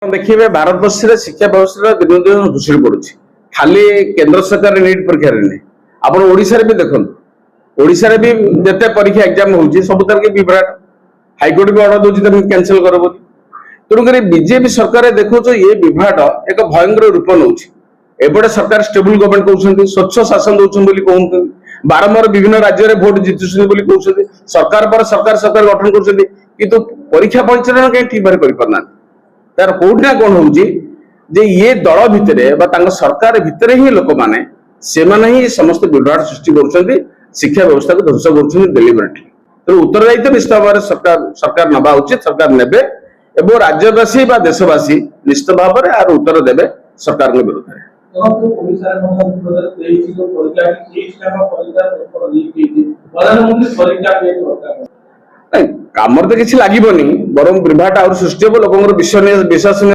देखिए भारत वर्ष शिक्षा व्यवस्था दिन दिन भुसुड़ी पड़ुछि खाली केंद्र सरकार नीट परीक्षा नहीं आप ओडिशा भी देखो ओडिशा भी जिते परीक्षा एग्जाम होउछि सब तरह के विभ्राट हाईकोर्ट भी ऑर्डर दूसरी तुम कैंसिल कर तेणुक बीजेपी सरकार देखो ये विभ्राट एक भयंकर रूप नौ एपटे सरकार स्टेबल गवर्नमेंट कहते स्वच्छ शासन दौरान कहते बारंबार विभिन्न राज्य में भोट जितुच्च कहते सरकार पर सरकार सरकार गठन कर परीक्षा परिचालन कहीं ठीक भाव करना तार कोठना कौन हो ये दल भितर सरकार भितर ही लोक मैंने से ही समस्त विभ्राट सृष्टि कर शिक्षा व्यवस्था को ध्वंस कर डेलीबरेटली तो उत्तरदायित्व निश्चित भाव सरकार नवा उचित सरकार नेबे एवं राज्यवासी देशवासी निश्चित भाव में यार उत्तर देवे सरकार विरोध में कम तो किसी लगे बर विभ्राट आसृष्टि लोक विश्वास